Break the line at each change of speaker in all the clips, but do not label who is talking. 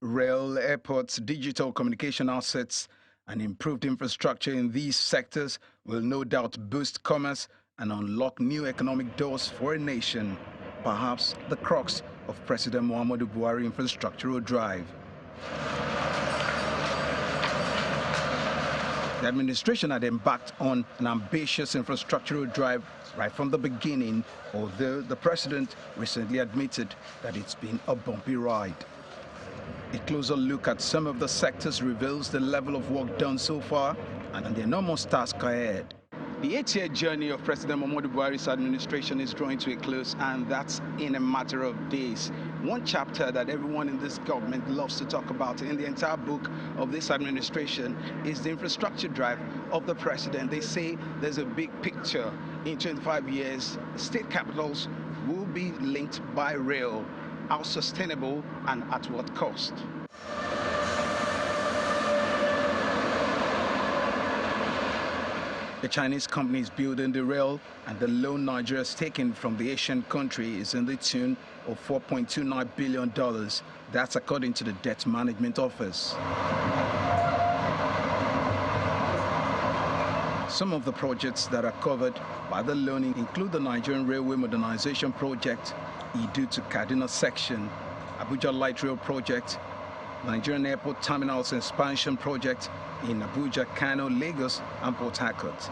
Rail, airports, digital communication assets, and improved infrastructure in these sectors will no doubt boost commerce and unlock new economic doors for a nation, perhaps the crux of President Muhammadu Buhari infrastructural drive. The administration had embarked on an ambitious infrastructural drive right from the beginning, although the president recently admitted that it's been a bumpy ride. A closer look at some of the sectors reveals the level of work done so far and the enormous task ahead. The 8-year journey of President Muhammadu Buhari's administration is drawing to a close, and that's in a matter of days. One chapter that everyone in this government loves to talk about in the entire book of this administration is the infrastructure drive of the president. They say there's a big picture. In 25 years, state capitals will be linked by rail. How sustainable and at what cost? The Chinese company is building the rail, and the loan Nigeria has taken from the Asian country is in the tune of $4.29 billion. That's according to the Debt Management Office. Some of the projects that are covered by the loaning include the Nigerian Railway Modernization Project, Idu to Kaduna section, Abuja Light Rail Project, Nigerian Airport Terminals Expansion Project in Abuja, Kano, Lagos, and Port Harcourt.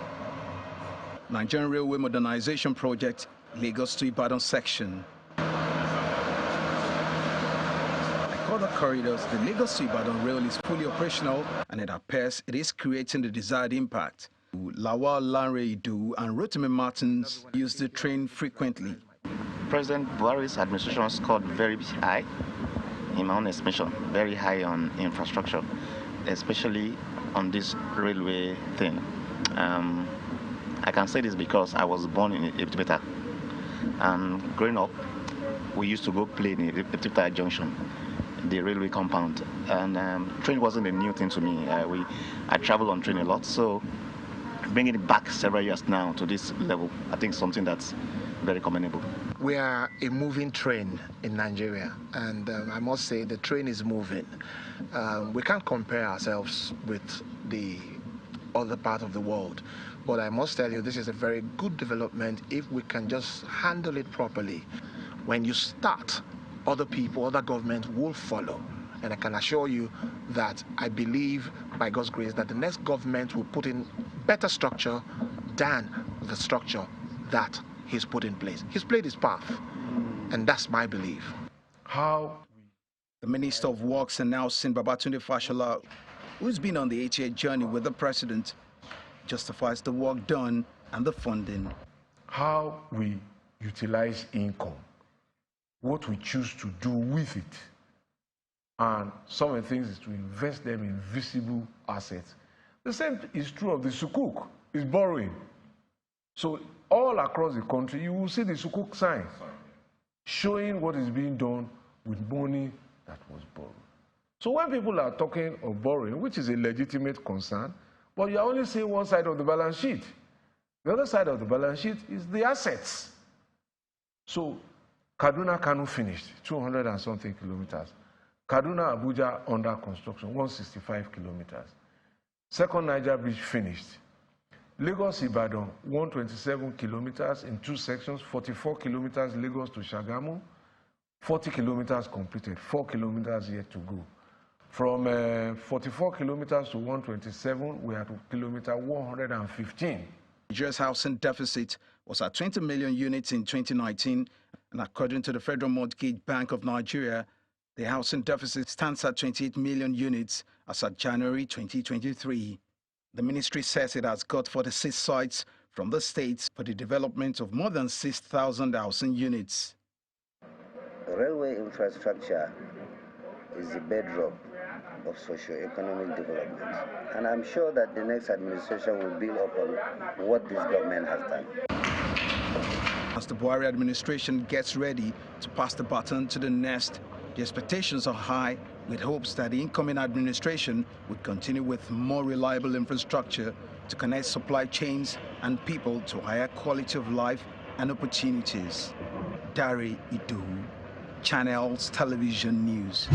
Nigerian Railway Modernization Project, Lagos to Ibadan section. Like other corridors, the Lagos to Ibadan rail is fully operational, and it appears it is creating the desired impact. Lawal Lanre Idu and Rotimi Martins use the train frequently.
President Buhari's administration scored very high, in my own estimation, very high on infrastructure, especially on this railway thing. I can say this because I was born in Epitapita, and growing up, we used to go play in Epitapita Junction, the railway compound, and train wasn't a new thing to me. I travel on train a lot, so bringing it back several years now to this level, I think something that's very commendable.
We are a moving train in Nigeria, and I must say the train is moving. We can't compare ourselves with the other part of the world, but I must tell you this is a very good development if we can just handle it properly. When you start, other people, other governments will follow, and I can assure you that I believe by God's grace that the next government will put in better structure than the structure that he's put in place. He's played his path, and that's my belief.
The Minister of Works announcing Babatunde Fashola, who's been on the 8-year journey with the president, justifies the work done and the funding.
How we utilize income, what we choose to do with it, and some of the things is to invest them in visible assets. The same is true of the sukuk, is borrowing. So all across the country, you will see the sukuk sign showing what is being done with money that was borrowed. So when people are talking of borrowing, which is a legitimate concern, but you are only seeing one side of the balance sheet. The other side of the balance sheet is the assets. So Kaduna Kano finished, 200 and something kilometers. Kaduna Abuja under construction, 165 kilometers. Second Niger Bridge finished. Lagos Ibadan, 127 kilometers in 2 sections, 44 kilometers Lagos to Shagamu, 40 kilometers completed, 4 kilometers yet to go. From 44 kilometers to 127, we are to kilometer 115.
Nigeria's housing deficit was at 20 million units in 2019, and according to the Federal Mortgage Bank of Nigeria, the housing deficit stands at 28 million units as of January 2023. The ministry says it has got 46 sites from the states for the development of more than 6,000 housing units.
Railway infrastructure is the bedrock of socio-economic development, and I'm sure that the next administration will build upon what this government has done.
As the Buhari administration gets ready to pass the baton to the next, the expectations are high, with hopes that the incoming administration would continue with more reliable infrastructure to connect supply chains and people to higher quality of life and opportunities. Dari Idu, Channels Television News.